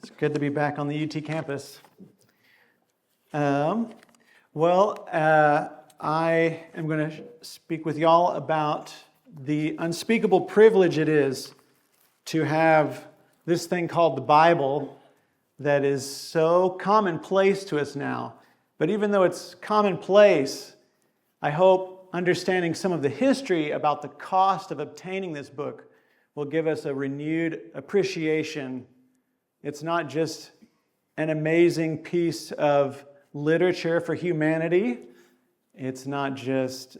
It's good to be back on the UT campus. I am going to speak with y'all about the unspeakable privilege it is to have this thing called the Bible that is so commonplace to us now. But even though it's commonplace, I hope understanding some of the history about the cost of obtaining this book will give us a renewed appreciation. It's not just an amazing piece of literature for humanity. It's not just,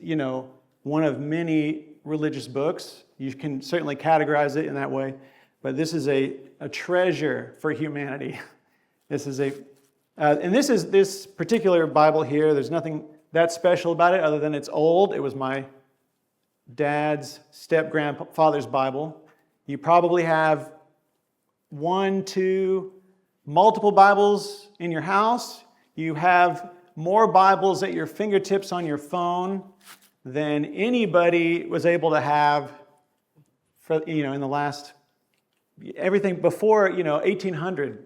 one of many religious books. You can certainly categorize it in that way. But this is a treasure for humanity. This particular Bible here, there's nothing that special about it other than it's old. It was my dad's step-grandfather's Bible. You probably have one, two, multiple Bibles in your house. You have more Bibles at your fingertips on your phone than anybody was able to have in the last, everything before, 1800.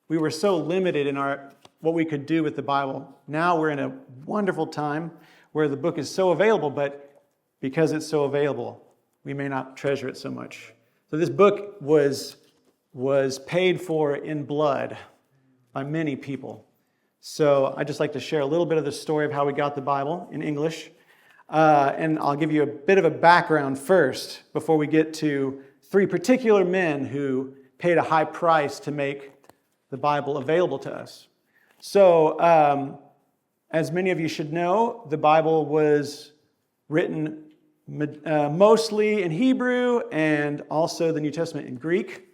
We were so limited in what we could do with the Bible. Now we're in a wonderful time where the book is so available, but because it's so available, we may not treasure it so much. So this book was paid for in blood by many people. So I'd just like to share a little bit of the story of how we got the Bible in English. And I'll give you a bit of a background first before we get to three particular men who paid a high price to make the Bible available to us. So, as many of you should know, the Bible was written mostly in Hebrew and also the New Testament in Greek.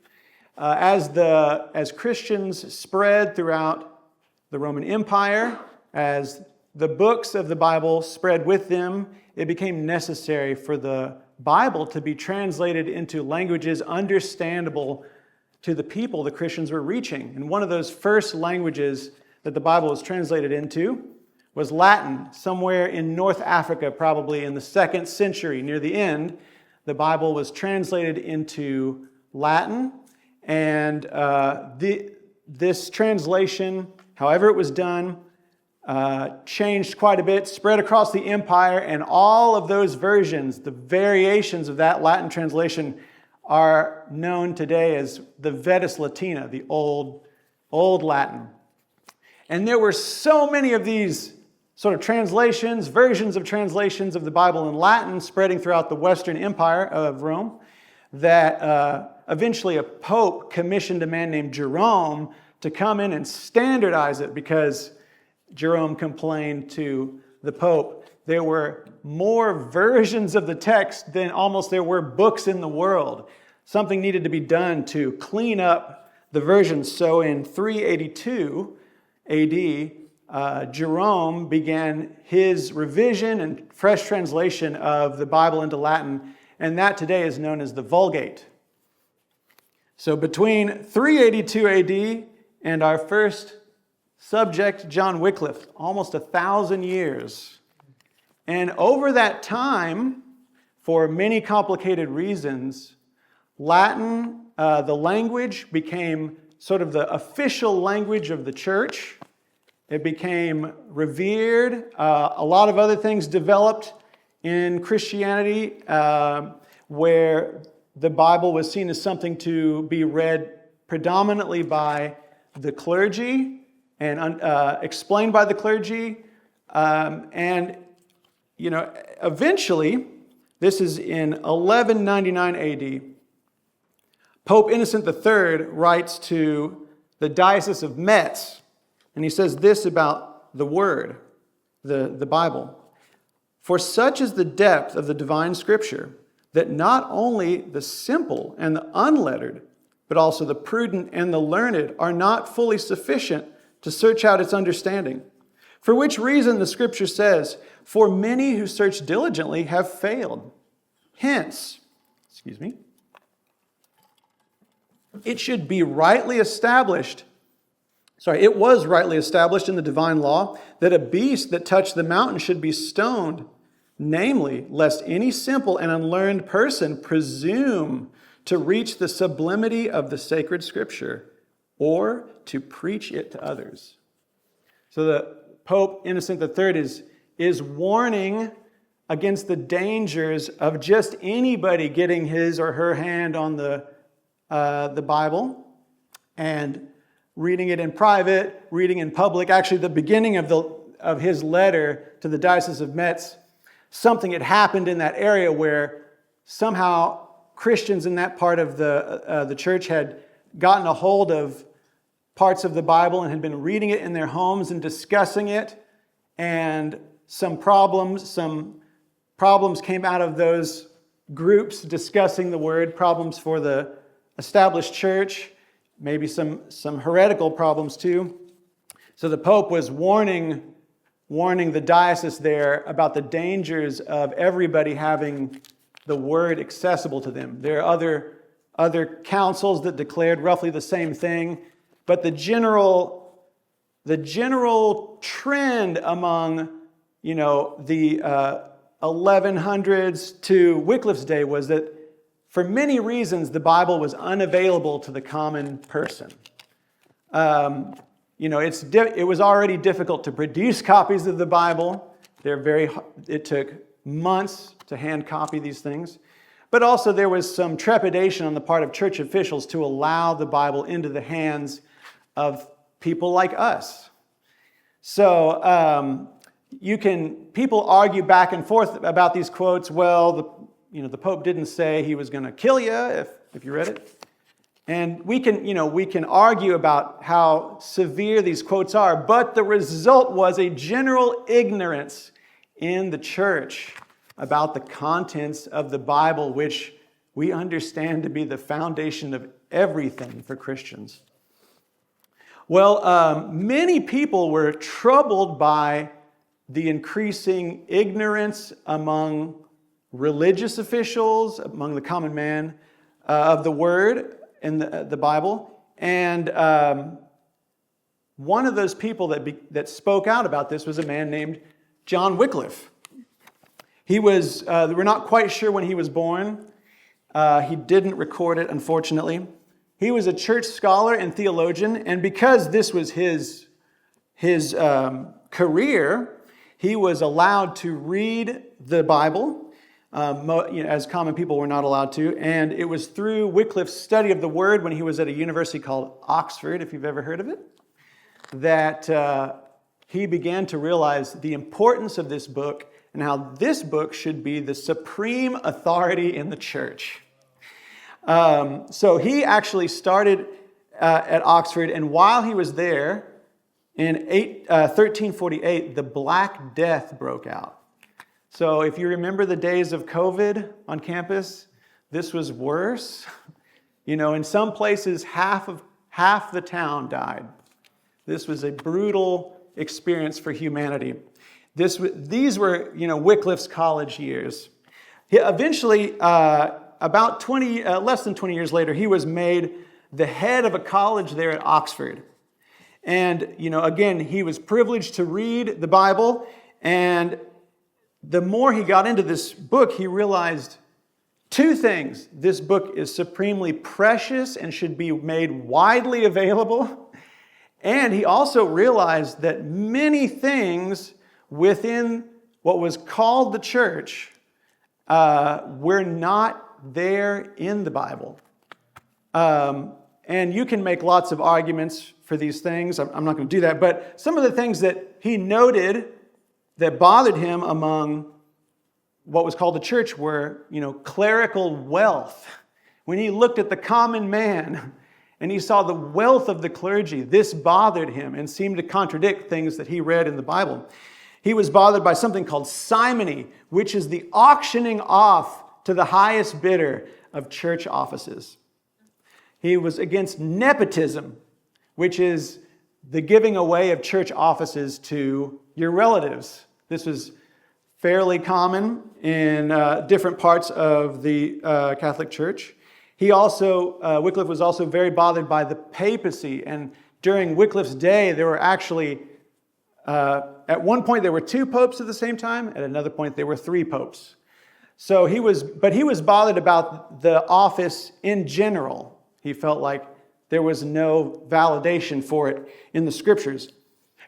As Christians spread throughout the Roman Empire, as the books of the Bible spread with them, it became necessary for the Bible to be translated into languages understandable to the people the Christians were reaching. And one of those first languages that the Bible was translated into was Latin. Somewhere in North Africa, probably in the 2nd century, near the end, the Bible was translated into Latin. And this translation, however it was done, changed quite a bit, spread across the empire, and all of those versions, the variations of that Latin translation, are known today as the Vetus Latina, the old Latin. And there were so many of these sort of translations, versions of translations of the Bible in Latin spreading throughout the Western Empire of Rome that eventually a pope commissioned a man named Jerome to come in and standardize it because Jerome complained to the pope there were more versions of the text than almost there were books in the world. Something needed to be done to clean up the versions. So in 382 AD, Jerome began his revision and fresh translation of the Bible into Latin, and that today is known as the Vulgate. So between 382 AD and our first subject, John Wycliffe, almost 1,000 years. And over that time, for many complicated reasons, Latin, the language, became sort of the official language of the church. It became revered. A lot of other things developed in Christianity where the Bible was seen as something to be read predominantly by the clergy and explained by the clergy. Eventually, this is in 1199 AD, Pope Innocent III writes to the Diocese of Metz, and he says this about the Word, the Bible. For such is the depth of the divine Scripture, that not only the simple and the unlettered, but also the prudent and the learned are not fully sufficient to search out its understanding. For which reason the Scripture says, for many who search diligently have failed. Hence, it should be rightly established. It was rightly established in the divine law that a beast that touched the mountain should be stoned, namely, lest any simple and unlearned person presume to reach the sublimity of the sacred Scripture, or to preach it to others. So the Pope Innocent III is warning against the dangers of just anybody getting his or her hand on the Bible and reading it in private, reading in public. Actually, the beginning of his letter to the Diocese of Metz, something had happened in that area where somehow Christians in that part of the church had gotten a hold of parts of the Bible and had been reading it in their homes and discussing it, and some problems came out of those groups discussing the word, problems for the established church, maybe some heretical problems too. So the Pope was warning the diocese there about the dangers of everybody having the word accessible to them. There are other councils that declared roughly the same thing, but the general trend among the 1100s to Wycliffe's day was that for many reasons the Bible was unavailable to the common person. It was already difficult to produce copies of the Bible. It took months to hand copy these things. But also there was some trepidation on the part of church officials to allow the Bible into the hands of people like us. So people argue back and forth about these quotes. Well, the Pope didn't say he was going to kill you if you read it. And we can argue about how severe these quotes are, but the result was a general ignorance in the church about the contents of the Bible, which we understand to be the foundation of everything for Christians. Well, many people were troubled by the increasing ignorance among religious officials, among the common man, of the Word in the Bible. And one of those people that spoke out about this was a man named John Wycliffe. We're not quite sure when he was born. He didn't record it, unfortunately. He was a church scholar and theologian, and because this was his career, he was allowed to read the Bible, as common people were not allowed to. And it was through Wycliffe's study of the Word when he was at a university called Oxford, if you've ever heard of it, that he began to realize the importance of this book and how this book should be the supreme authority in the church. So he actually started at Oxford, and while he was there, in 1348, the Black Death broke out. So if you remember the days of COVID on campus, this was worse. In some places, half the town died. This was a brutal experience for humanity. These were, Wycliffe's college years. Eventually, about less than 20 years later, he was made the head of a college there at Oxford. And, again, he was privileged to read the Bible. And the more he got into this book, he realized two things. This book is supremely precious and should be made widely available. And he also realized that many things within what was called the church were not there in the Bible. And you can make lots of arguments for these things. I'm not going to do that. But some of the things that he noted that bothered him among what was called the church were, clerical wealth. When he looked at the common man and he saw the wealth of the clergy, this bothered him and seemed to contradict things that he read in the Bible. He was bothered by something called simony, which is the auctioning off to the highest bidder of church offices. He was against nepotism, which is the giving away of church offices to your relatives. This was fairly common in different parts of the Catholic Church. Wycliffe was also very bothered by the papacy. And during Wycliffe's day, there were actually, at one point there were 2 popes at the same time. At another point there were 3 popes. So he was bothered about the office in general. He felt like there was no validation for it in the scriptures.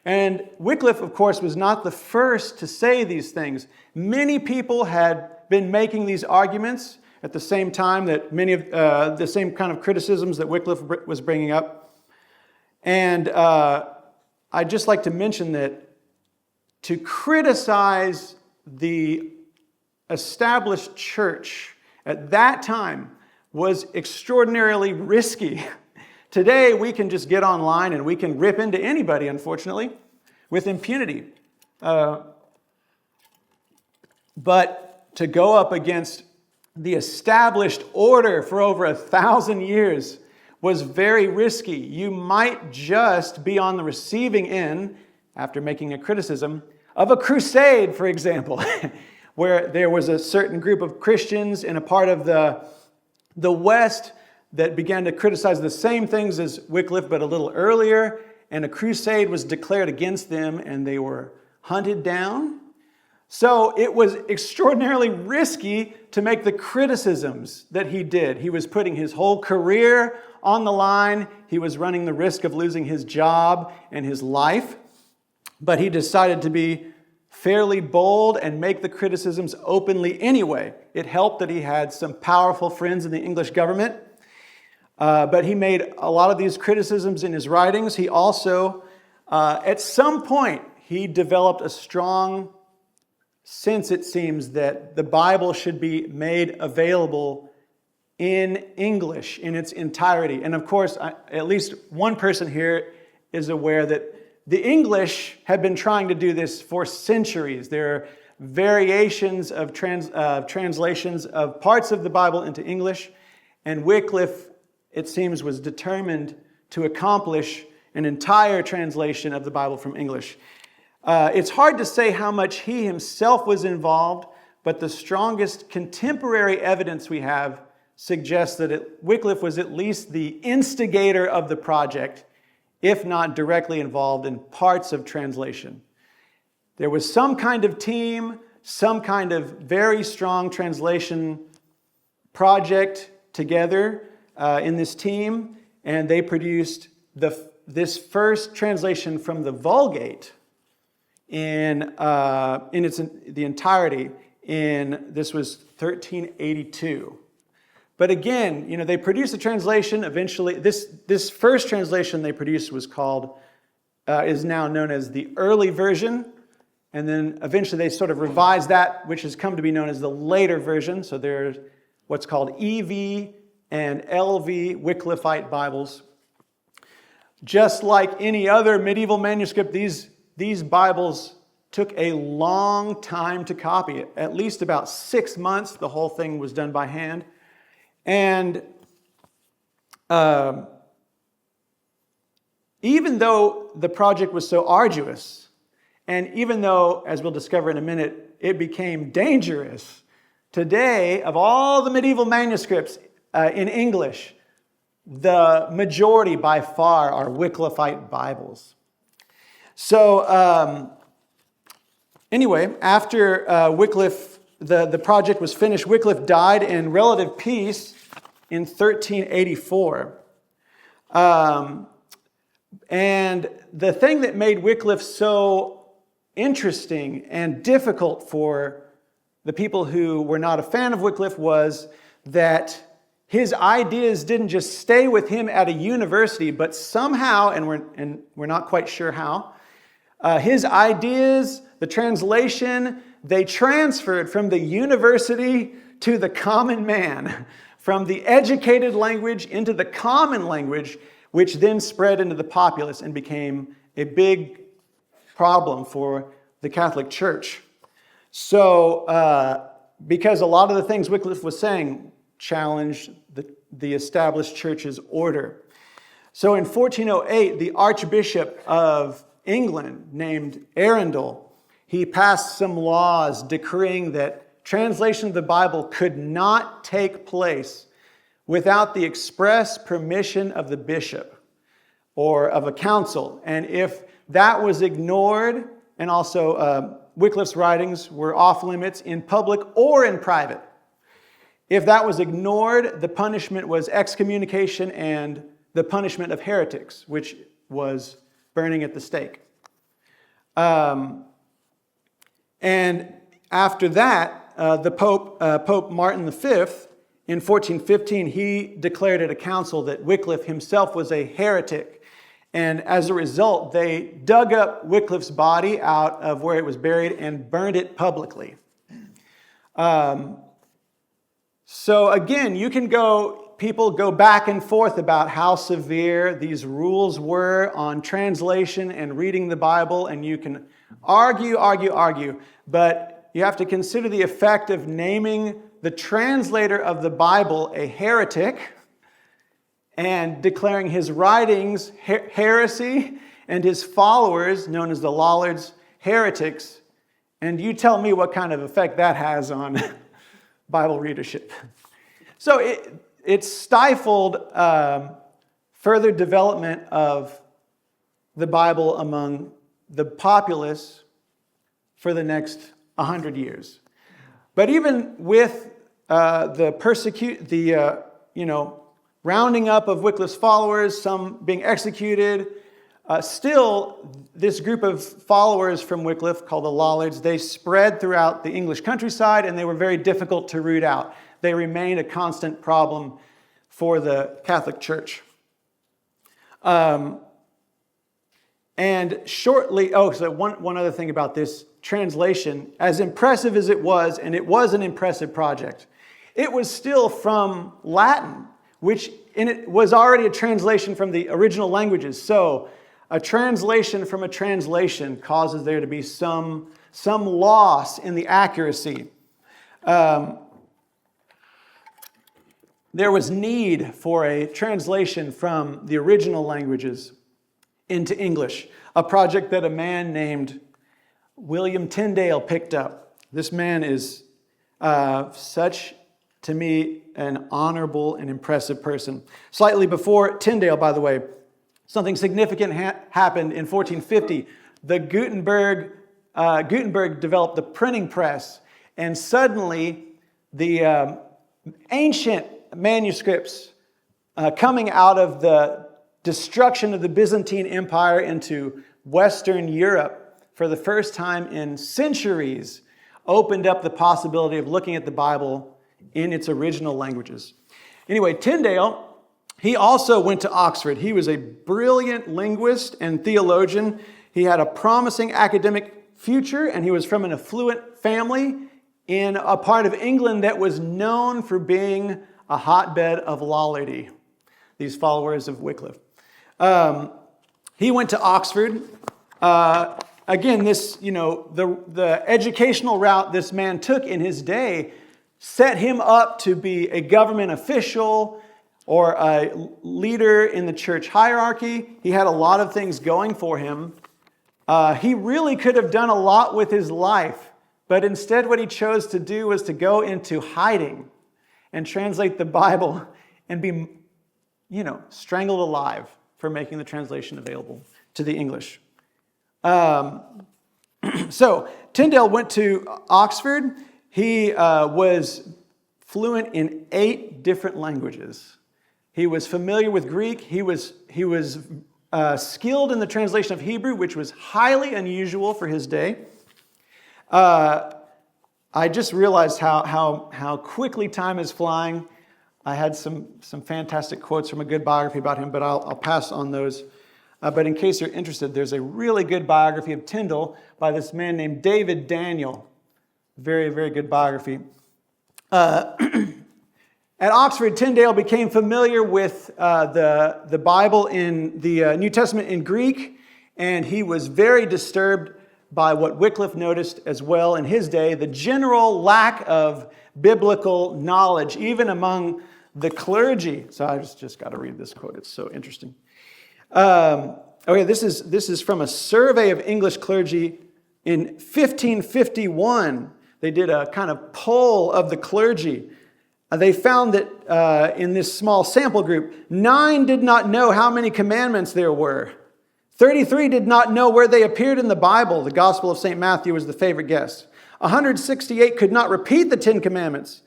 And Wycliffe, of course, was not the first to say these things. Many people had been making these arguments at the same time that many of the same kind of criticisms that Wycliffe was bringing up. And I'd just like to mention that to criticize the established church at that time was extraordinarily risky. Today, we can just get online and we can rip into anybody, unfortunately, with impunity. But to go up against the established order for over 1,000 years was very risky. You might just be on the receiving end, after making a criticism, of a crusade, for example, where there was a certain group of Christians in a part of the West that began to criticize the same things as Wycliffe, but a little earlier, and a crusade was declared against them, and they were hunted down. So it was extraordinarily risky to make the criticisms that he did. He was putting his whole career on the line. He was running the risk of losing his job and his life. But he decided to be fairly bold and make the criticisms openly anyway. It helped that he had some powerful friends in the English government. But he made a lot of these criticisms in his writings. He also, at some point, he developed a strong sense, it seems, that the Bible should be made available in English in its entirety. And of course, at least one person here is aware that the English have been trying to do this for centuries. There are variations of translations of parts of the Bible into English, and Wycliffe, it seems, was determined to accomplish an entire translation of the Bible from English. It's hard to say how much he himself was involved, but the strongest contemporary evidence we have suggests that Wycliffe was at least the instigator of the project, if not directly involved in parts of translation. There was some kind of team, some kind of very strong translation project together in this team, and they produced this first translation from the Vulgate in the entirety. This was 1382. But again, they produced a translation. Eventually, this first translation they produced was is now known as the early version. And then eventually they sort of revised that, which has come to be known as the later version. So there's what's called EV and LV Wycliffite Bibles. Just like any other medieval manuscript, these Bibles took a long time to copy. At least about 6 months, the whole thing was done by hand. And even though the project was so arduous, and even though, as we'll discover in a minute, it became dangerous, today, of all the medieval manuscripts in English, the majority by far are Wycliffite Bibles. So anyway, after Wycliffe, the project was finished, Wycliffe died in relative peace in 1384. And the thing that made Wycliffe so interesting and difficult for the people who were not a fan of Wycliffe was that his ideas didn't just stay with him at a university, but somehow, and we're not quite sure how, his ideas, the translation, they transferred from the university to the common man, from the educated language into the common language, which then spread into the populace and became a big problem for the Catholic Church. So, because a lot of the things Wycliffe was saying challenged the established church's order. So in 1408, the Archbishop of England, named Arundel, he passed some laws decreeing that translation of the Bible could not take place without the express permission of the bishop or of a council. And if that was ignored, and also Wycliffe's writings were off limits in public or in private. If that was ignored, the punishment was excommunication and the punishment of heretics, which was burning at the stake. And after that, the Pope Martin V, in 1415, he declared at a council that Wycliffe himself was a heretic. And as a result, they dug up Wycliffe's body out of where it was buried and burned it publicly. So again, people go back and forth about how severe these rules were on translation and reading the Bible, and you can argue, but you have to consider the effect of naming the translator of the Bible a heretic and declaring his writings heresy and his followers, known as the Lollards, heretics. And you tell me what kind of effect that has on Bible readership. So it stifled further development of the Bible among the populace for the next 100 years. But even with the rounding up of Wycliffe's followers, some being executed, still this group of followers from Wycliffe, called the Lollards, they spread throughout the English countryside, and they were very difficult to root out. They remained a constant problem for the Catholic Church. And shortly, so one other thing about this translation, as impressive as it was, and it was an impressive project, it was still from Latin, which in it was already a translation from the original languages. So a translation from a translation causes there to be some loss in the accuracy. There was need for a translation from the original languages into English, a project that a man named William Tyndale picked up. This man is such, to me, an honorable and impressive person. Slightly before Tyndale, by the way, something significant happened in 1450. Gutenberg developed the printing press, and suddenly the ancient manuscripts coming out of the destruction of the Byzantine Empire into Western Europe for the first time in centuries opened up the possibility of looking at the Bible in its original languages. Anyway, Tyndale, he also went to Oxford. He was a brilliant linguist and theologian. He had a promising academic future, and he was from an affluent family in a part of England that was known for being a hotbed of lollardy, these followers of Wycliffe. He went to Oxford. Again, the educational route this man took in his day set him up to be a government official or a leader in the church hierarchy. He had a lot of things going for him. He really could have done a lot with his life, but instead what he chose to do was to go into hiding and translate the Bible and be, strangled alive for making the translation available to the English. So Tyndale went to Oxford. He was fluent in 8 different languages. He was familiar with Greek. He was skilled in the translation of Hebrew, which was highly unusual for his day. I just realized how quickly time is flying. I had some fantastic quotes from a good biography about him, but I'll pass on those. But in case you're interested, there's a really good biography of Tyndale by this man named David Daniel. Very, very good biography. At Oxford, Tyndale became familiar with the Bible in the New Testament in Greek, and he was very disturbed by what Wycliffe noticed as well in his day, the general lack of biblical knowledge, even among the clergy. So I just got to read this quote. It's so interesting. This is from a survey of English clergy in 1551. They did a kind of poll of the clergy. They found that in this small sample group, 9 did not know how many commandments there were. 33 did not know where they appeared in the Bible. The Gospel of St. Matthew was the favorite guess. 168 could not repeat the 10 commandments.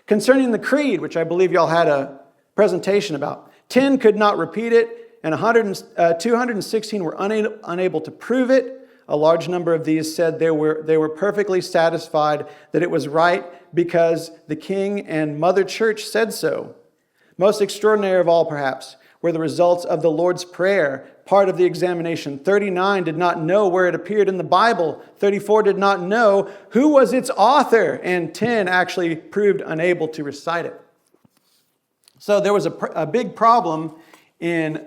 Concerning the creed, which I believe y'all had a presentation about, 10 could not repeat it, and 216 were unable to prove it. A large number of these said they were perfectly satisfied that it was right because the king and mother church said so. Most extraordinary of all, perhaps, were the results of the Lord's Prayer, part of the examination. 39 did not know where it appeared in the Bible. 34 did not know who was its author, and 10 actually proved unable to recite it. So there was a big problem in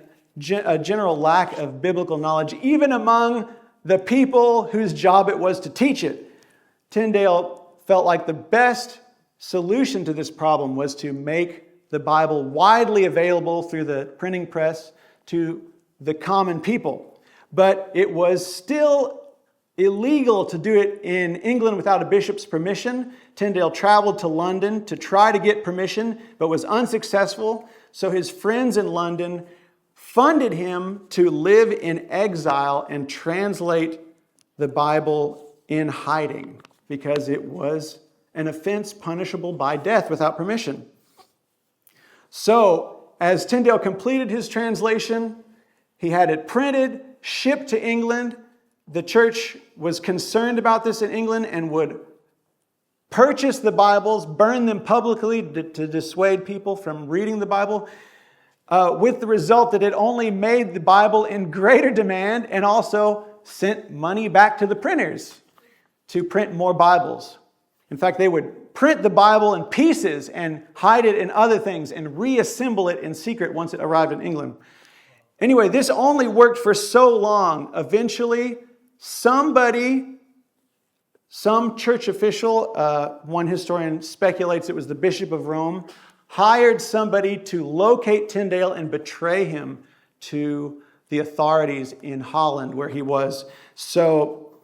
a general lack of biblical knowledge, even among the people whose job it was to teach it. Tyndale felt like the best solution to this problem was to make the Bible widely available through the printing press to the common people. But it was still illegal to do it in England without a bishop's permission. Tyndale traveled to London to try to get permission, but was unsuccessful. So his friends in London funded him to live in exile and translate the Bible in hiding because it was an offense punishable by death without permission. So, as Tyndale completed his translation, he had it printed, shipped to England. The church was concerned about this in England and would purchase the Bibles, burn them publicly to dissuade people from reading the Bible, with the result that it only made the Bible in greater demand and also sent money back to the printers to print more Bibles. In fact, they would print the Bible in pieces and hide it in other things and reassemble it in secret once it arrived in England. Anyway, this only worked for so long. Eventually, some church official, one historian speculates it was the Bishop of Rome, hired somebody to locate Tyndale and betray him to the authorities in Holland where he was. So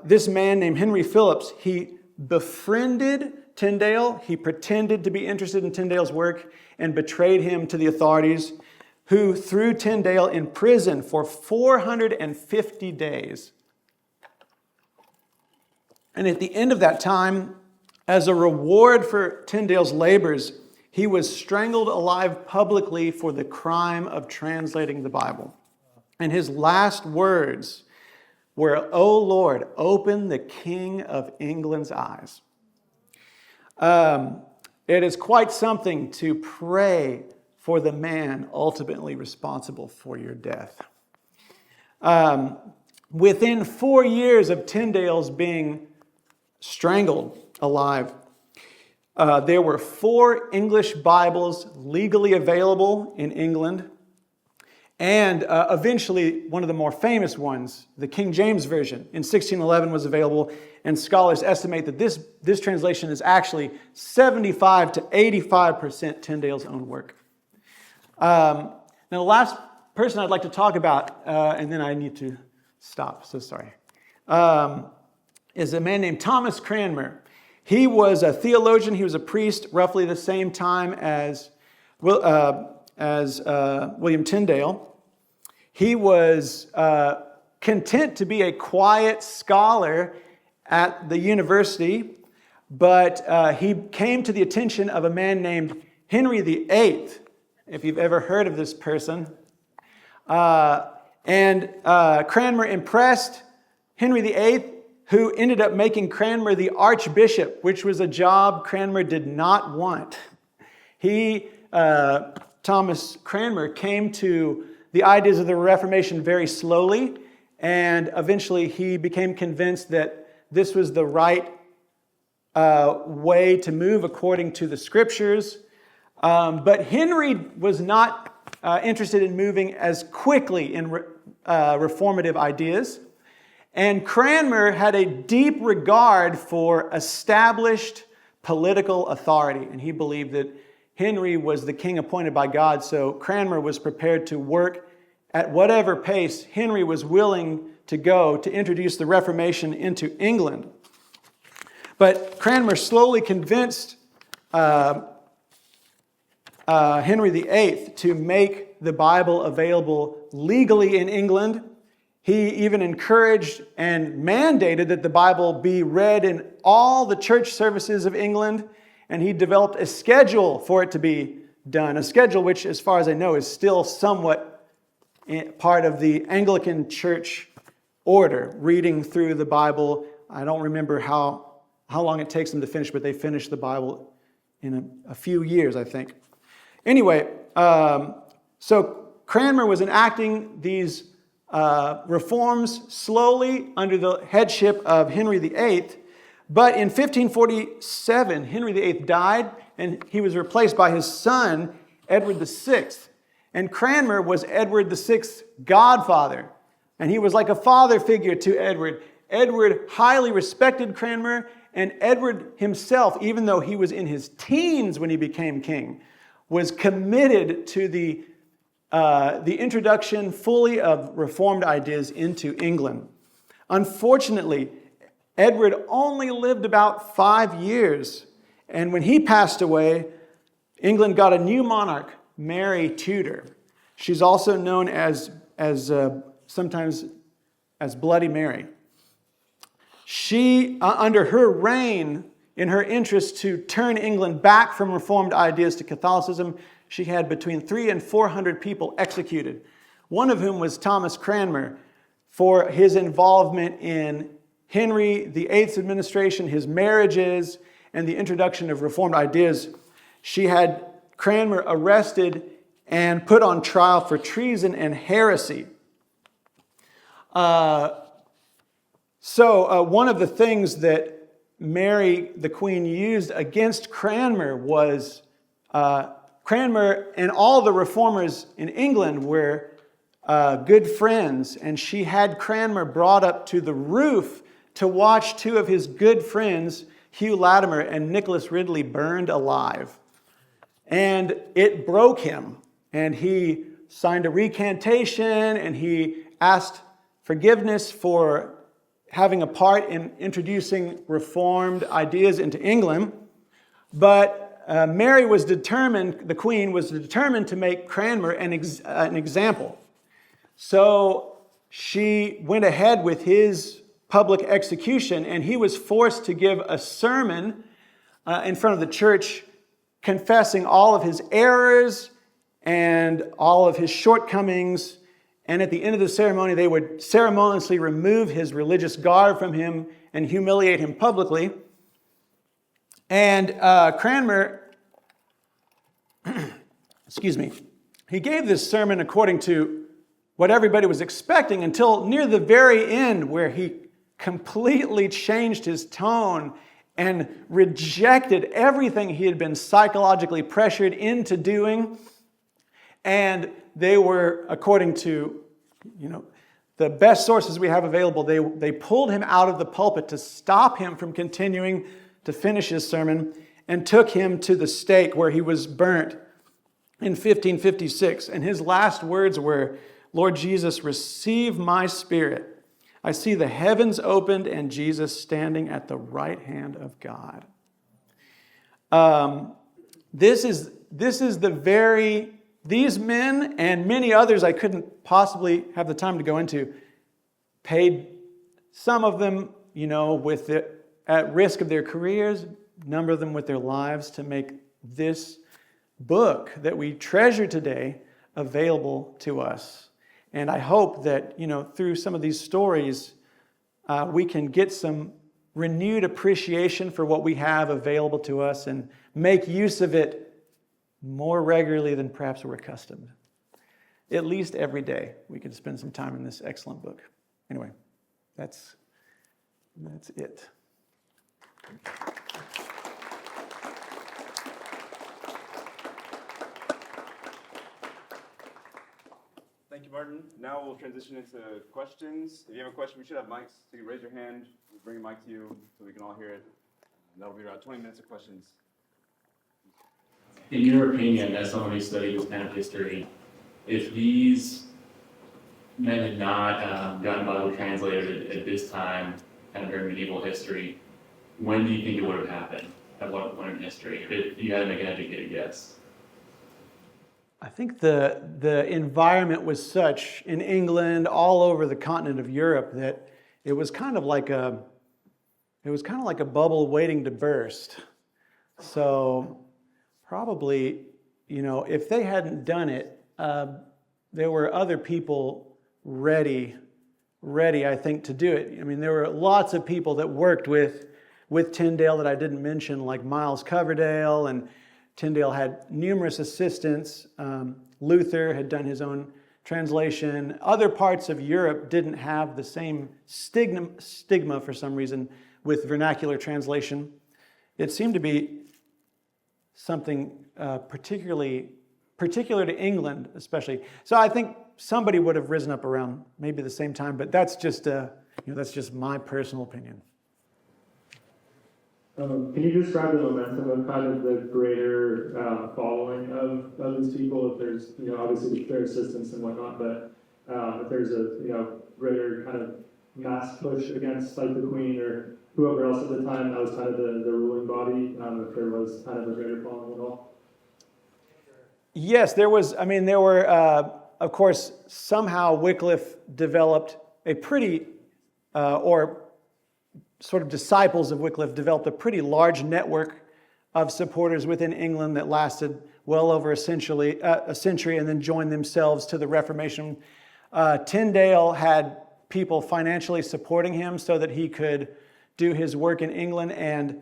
this man named Henry Phillips, he befriended Tyndale. He pretended to be interested in Tyndale's work and betrayed him to the authorities, who threw Tyndale in prison for 450 days. And at the end of that time, as a reward for Tyndale's labors, he was strangled alive publicly for the crime of translating the Bible. And his last words were, "O Lord, open the King of England's eyes." It is quite something to pray for the man ultimately responsible for your death. Within 4 years of Tyndale's being strangled alive, there were 4 English Bibles legally available in England. And eventually, one of the more famous ones, the King James Version, in 1611 was available. And scholars estimate that this translation is actually 75 to 85% Tyndale's own work. Now, the last person I'd like to talk about, and then I need to stop, so sorry, is a man named Thomas Cranmer. He was a theologian. He was a priest roughly the same time as William Tyndale. He was content to be a quiet scholar at the university, but he came to the attention of a man named Henry VIII, if you've ever heard of this person. And Cranmer impressed Henry VIII, who ended up making Cranmer the archbishop, which was a job Cranmer did not want. Thomas Cranmer came to the ideas of the Reformation very slowly, and eventually he became convinced that this was the right way to move according to the scriptures. But Henry was not interested in moving as quickly in reformative ideas. And Cranmer had a deep regard for established political authority, and he believed that Henry was the king appointed by God, so Cranmer was prepared to work at whatever pace Henry was willing to go to introduce the Reformation into England. But Cranmer slowly convinced Henry VIII to make the Bible available legally in England. He even encouraged and mandated that the Bible be read in all the church services of England, and he developed a schedule for it to be done. A schedule which, as far as I know, is still somewhat part of the Anglican Church order, reading through the Bible. I don't remember how long it takes them to finish, but they finish the Bible in a few years, I think. Anyway, so Cranmer was enacting these reforms slowly under the headship of Henry VIII, but in 1547, Henry VIII died, and he was replaced by his son, Edward VI. And Cranmer was Edward VI's godfather, and he was like a father figure to Edward. Edward highly respected Cranmer, and Edward himself, even though he was in his teens when he became king, was committed to the introduction fully of Reformed ideas into England. Unfortunately, Edward only lived about 5 years, and when he passed away, England got a new monarch, Mary Tudor. She's also known as sometimes as Bloody Mary. She, under her reign, in her interest to turn England back from Reformed ideas to Catholicism, she had between 300 and 400 people executed, one of whom was Thomas Cranmer, for his involvement in Henry VIII's administration, his marriages, and the introduction of Reformed ideas. She had Cranmer arrested and put on trial for treason and heresy. So one of the things that Mary, the Queen, used against Cranmer was Cranmer and all the reformers in England were good friends, and she had Cranmer brought up to the roof to watch two of his good friends, Hugh Latimer and Nicholas Ridley, burned alive. And it broke him, and he signed a recantation, and he asked forgiveness for having a part in introducing Reformed ideas into England. But Mary was determined, the Queen was determined to make Cranmer an example. So she went ahead with his public execution, and he was forced to give a sermon in front of the church confessing all of his errors and all of his shortcomings. And at the end of the ceremony, they would ceremoniously remove his religious garb from him and humiliate him publicly. And Cranmer, he gave this sermon according to what everybody was expecting until near the very end, where he completely changed his tone and rejected everything he had been psychologically pressured into doing. And they were, according to the best sources we have available, they pulled him out of the pulpit to stop him from continuing to finish his sermon, and took him to the stake where he was burnt in 1556. And his last words were, "Lord Jesus, receive my spirit. I see the heavens opened and Jesus standing at the right hand of God." These men and many others I couldn't possibly have the time to go into, paid, some of them, at risk of their careers, a number of them with their lives, to make this book that we treasure today available to us. And I hope that, through some of these stories, we can get some renewed appreciation for what we have available to us and make use of it more regularly than perhaps we're accustomed. At least every day we could spend some time in this excellent book. Anyway, that's it. Thank you, Martin. Now we'll transition into questions. If you have a question, we should have mics, so you raise your hand, we'll bring a mic to you so we can all hear it. And that'll be around 20 minutes of questions. In your opinion, as someone who studied this kind of history, if these men had not gotten Bible translated at this time, kind of during medieval history, when do you think it would have happened? At what point in history? If you had to make an educated guess. I think the environment was such in England, all over the continent of Europe, that it was kind of like a bubble waiting to burst. So probably if they hadn't done it, there were other people ready, I think, to do it. I mean, there were lots of people that worked with Tyndale that I didn't mention, like Miles Coverdale, and Tyndale had numerous assistants. Luther had done his own translation. Other parts of Europe didn't have the same stigma for some reason with vernacular translation. It seemed to be something particular to England, especially. So I think somebody would have risen up around maybe the same time, but that's just my personal opinion. Can you describe the momentum of kind of the greater following of these people? If there's, obviously their assistance and whatnot, but if there's a, greater kind of mass push against like the Queen or whoever else at the time that was kind of the ruling body, if there was kind of a greater following at all? Yes, there was. I mean, there were, of course, somehow Wycliffe developed a pretty, or sort of disciples of Wycliffe developed a pretty large network of supporters within England that lasted well over a century and then joined themselves to the Reformation. Tyndale had people financially supporting him so that he could do his work in England. And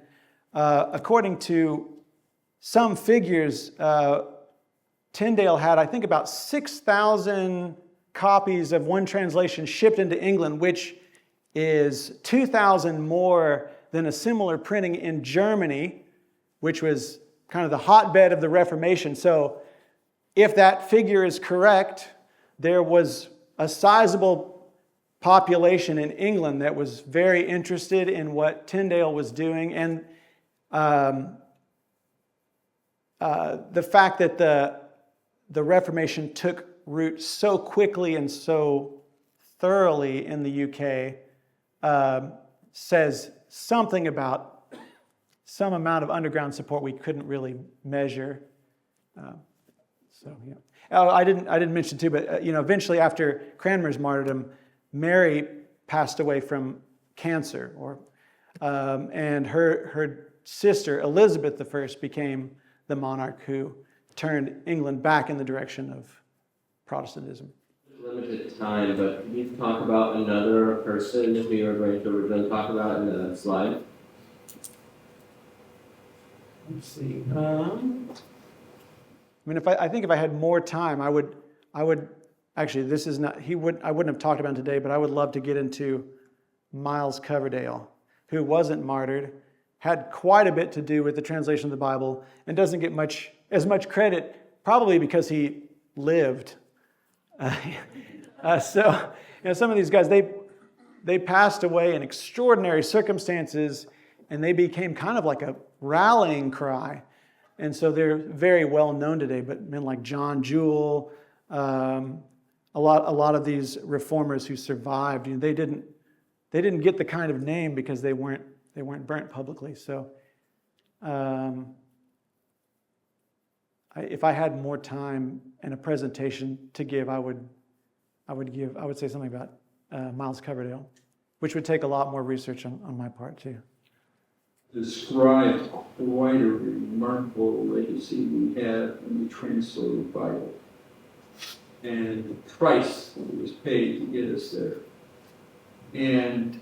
according to some figures, Tyndale had, I think, about 6,000 copies of one translation shipped into England, which is 2,000 more than a similar printing in Germany, which was kind of the hotbed of the Reformation. So if that figure is correct, there was a sizable population in England that was very interested in what Tyndale was doing. And the fact that the Reformation took root so quickly and so thoroughly in the UK says something about some amount of underground support we couldn't really measure. I didn't mention too, but eventually after Cranmer's martyrdom, Mary passed away from cancer, and her sister Elizabeth I became the monarch who turned England back in the direction of Protestantism. Limited time, but can you talk about another person that we were going to originally talk about in the slide? Let's see. I mean, I think if I had more time, I would actually. This is not. I wouldn't have talked about it today, but I would love to get into Miles Coverdale, who wasn't martyred, had quite a bit to do with the translation of the Bible, and doesn't get as much credit, probably because he lived. So some of these guys, they passed away in extraordinary circumstances, and they became kind of like a rallying cry. And so they're very well known today. But men like John Jewel, a lot of these reformers who survived, they didn't get the kind of name because they weren't burnt publicly. So if I had more time and a presentation to give, I would say something about Miles Coverdale, which would take a lot more research on my part too. Describe quite a remarkable legacy we have in the translated Bible and the price that was paid to get us there. And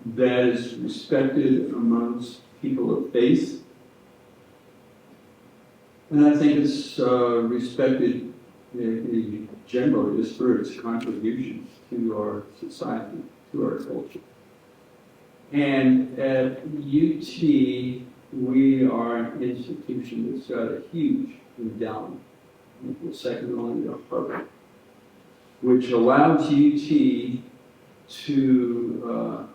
that is respected amongst people of faith. And I think it's respected generally just for its contribution to our society, to our culture. And at UT, we are an institution that's got a huge endowment, second only to Harvard, which allows UT to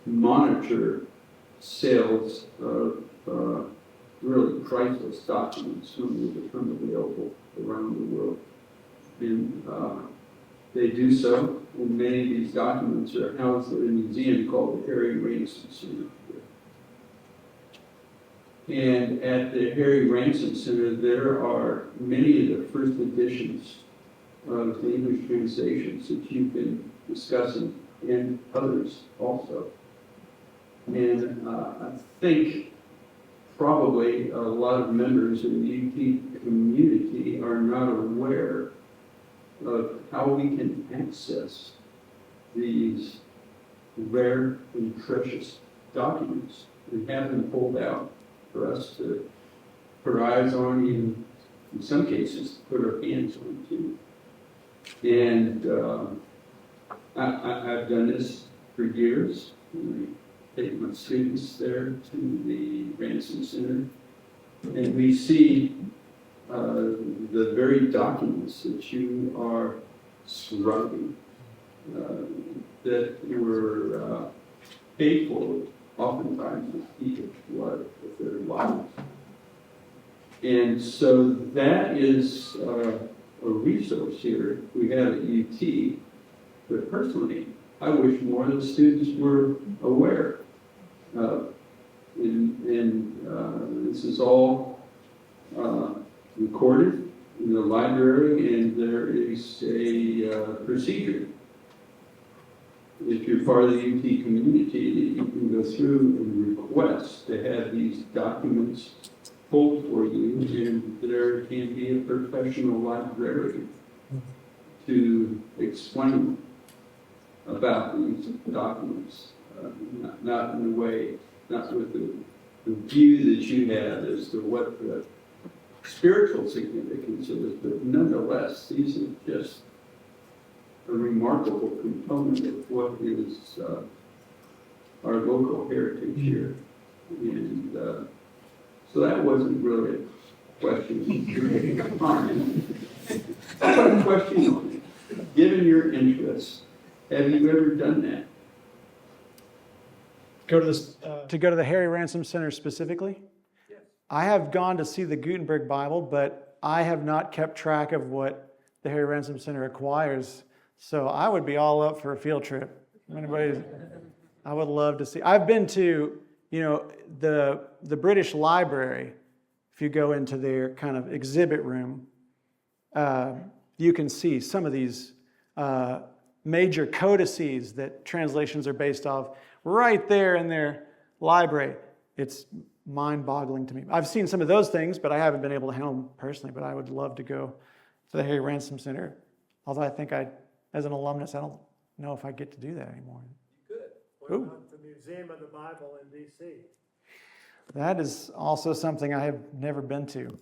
monitor sales of really priceless documents when they become available around the world. And they do so, and many of these documents are housed at a museum called the Harry Ransom Center. And at the Harry Ransom Center, there are many of the first editions of the English translations that you've been discussing, and others also. And I think probably a lot of members in the UT community are not aware of how we can access these rare and precious documents and have them pulled out for us to put our eyes on, even in some cases, put our hands on too. And I've done this for years. I take my students there to the Ransom Center, and we see the very documents that you are scrubbing, that were paid for oftentimes with people's blood, with their lives. And so that is a resource here we have at UT, but personally, I wish more of the students were aware. This is all recorded in the library, and there is a procedure. If you're part of the UT community, you can go through and request to have these documents pulled for you, and there can be a professional librarian to explain about these documents, not in a way, not with the view that you have as to what the spiritual significance is, but nonetheless, these are just a remarkable component of what is our local heritage here. And so that wasn't really a question. A question, given your interest, have you ever done that? Go to this to go to the Harry Ransom Center specifically? Yes. I have gone to see the Gutenberg Bible, but I have not kept track of what the Harry Ransom Center acquires. So I would be all up for a field trip. Anybody? I would love to see. I've been to, the British Library. If you go into their kind of exhibit room, you can see some of these major codices that translations are based off right there in their library. It's mind-boggling to me. I've seen some of those things, but I haven't been able to handle them personally. But I would love to go to the Harry Ransom Center. Although I think as an alumnus, I don't know if I get to do that anymore. You could. What about the Museum of the Bible in D.C.? That is also something I have never been to.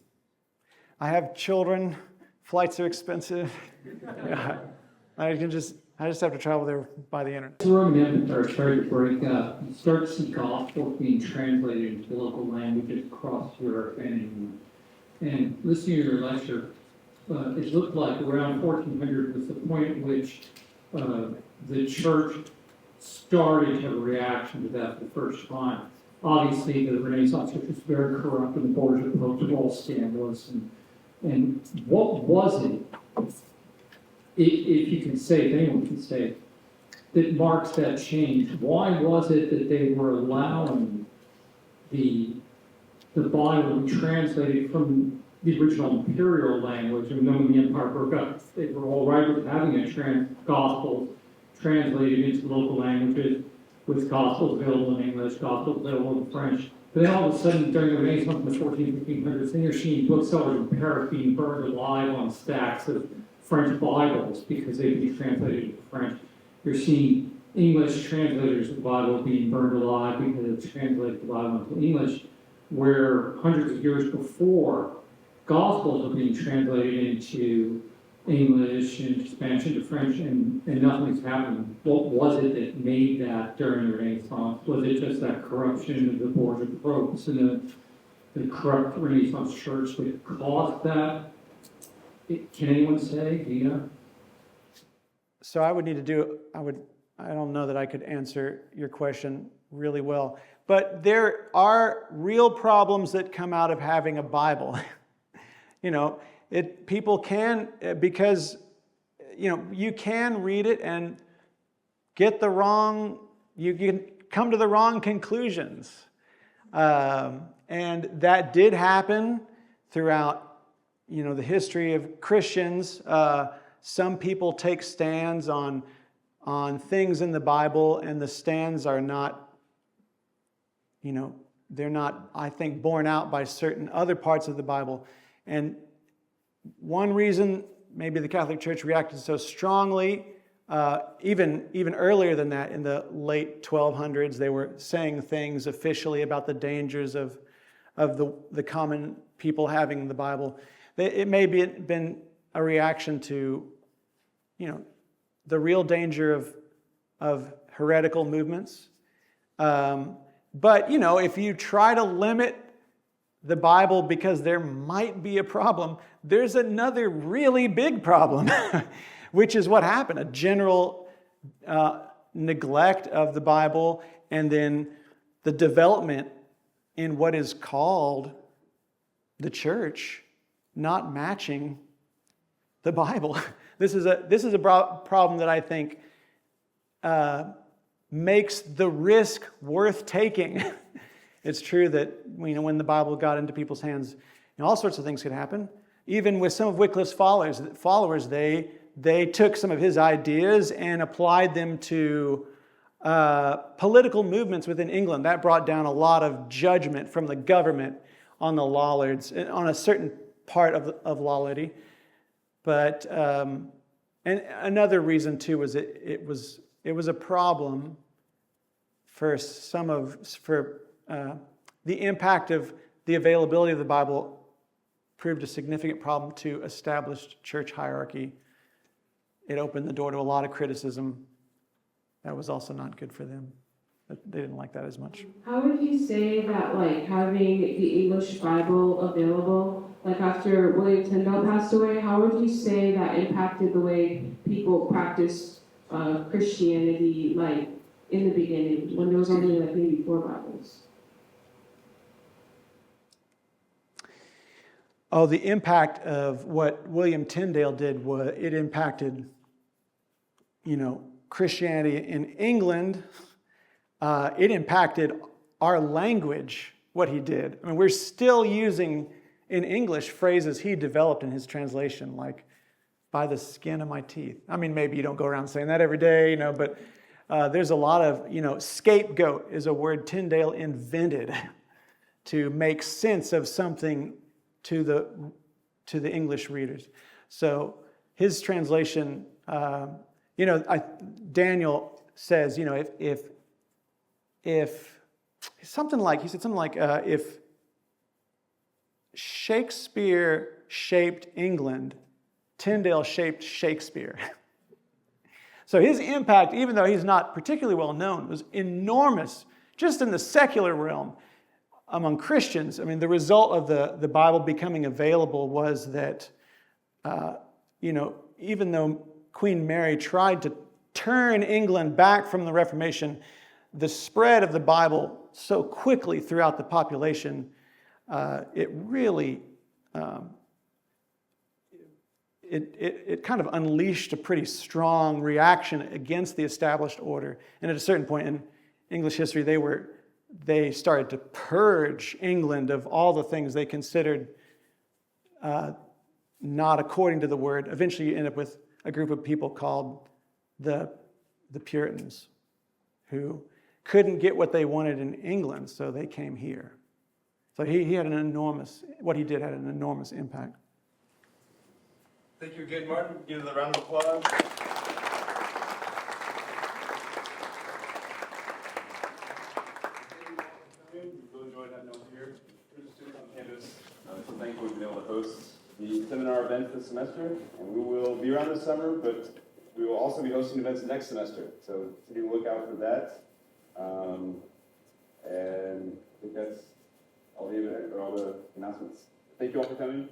I have children. Flights are expensive. Yeah, I just have to travel there by the internet. The Roman Empire started to break up. You start to see gospels being translated into local languages across Europe and listening to your lecture, it looked like around 1400 was the point at which the church started to have a reaction to that for the first time. Obviously, the Renaissance church was very corrupt, and the Boards of the Popes were all scandalous. And what was it, if you can say, if anyone can say, that marks that change? Why was it that they were allowing the Bible to be translated from the original imperial language? And then when the empire broke up, they were all right with having a gospel translated into local languages, with gospels available in English, gospels available in French. But then all of a sudden, during the Renaissance in the 1500s, then you're seeing booksellers in Paris being burned alive on stacks of French Bibles because they can be translated into French. You're seeing English translators of the Bible being burned alive because it's translated the Bible into English, where hundreds of years before, Gospels were being translated into English and Spanish into French, and nothing's happened. What was it that made that during the Renaissance? Was it just that corruption of the Boards of the Popes and the corrupt Renaissance church that caused that? Can anyone say? Do you know? So I would need to do, I don't know that I could answer your question really well, but there are real problems that come out of having a Bible. People can, because, you can read it and get you can come to the wrong conclusions. And that did happen throughout, the history of Christians. Some people take stands on things in the Bible, and the stands are not, they're not, I think, borne out by certain other parts of the Bible. And one reason maybe the Catholic Church reacted so strongly, even earlier than that, in the late 1200s, they were saying things officially about the dangers of the common people having the Bible. It may be been a reaction to, the real danger of heretical movements. But, if you try to limit the Bible because there might be a problem, there's another really big problem, which is what happened, a general neglect of the Bible, and then the development in what is called the church not matching the Bible. This is a problem that I think makes the risk worth taking. It's true that when the Bible got into people's hands, all sorts of things could happen. Even with some of Wycliffe's followers, they took some of his ideas and applied them to political movements within England. That brought down a lot of judgment from the government on the Lollards, on a certain part of Lollardy. But and another reason too was it was a problem for the impact of the availability of the Bible proved a significant problem to established church hierarchy. It opened the door to a lot of criticism. That was also not good for them. They didn't like that as much. How would you say that, having the English Bible available, after William Tyndale passed away, how would you say that impacted the way people practiced Christianity, in the beginning, when there was only, maybe 4 Bibles? Oh, the impact of what William Tyndale did was it impacted, Christianity in England. It impacted our language, what he did. I mean, we're still using in English phrases he developed in his translation, like by the skin of my teeth. I mean, maybe you don't go around saying that every day, but there's a lot of, scapegoat is a word Tyndale invented to make sense of something to the English readers. So his translation, Daniel says, if something like, he said something like, if Shakespeare shaped England, Tyndale shaped Shakespeare. So his impact, even though he's not particularly well known, was enormous just in the secular realm among Christians. I mean, the result of the Bible becoming available was that, even though Queen Mary tried to turn England back from the Reformation, the spread of the Bible so quickly throughout the population, it really, it kind of unleashed a pretty strong reaction against the established order. And at a certain point in English history, they started to purge England of all the things they considered not according to the word. Eventually, you end up with a group of people called the Puritans, who couldn't get what they wanted in England, so they came here. So he had what he did had an enormous impact. Thank you again, Martin. Give it a round of applause. We've really enjoyed having you all here. We're just students on campus. So thankful we've been able to host the seminar event this semester. And we will be around this summer, but we will also be hosting events next semester. So be on the lookout for that. And I think that's all the announcements. Thank you all for coming.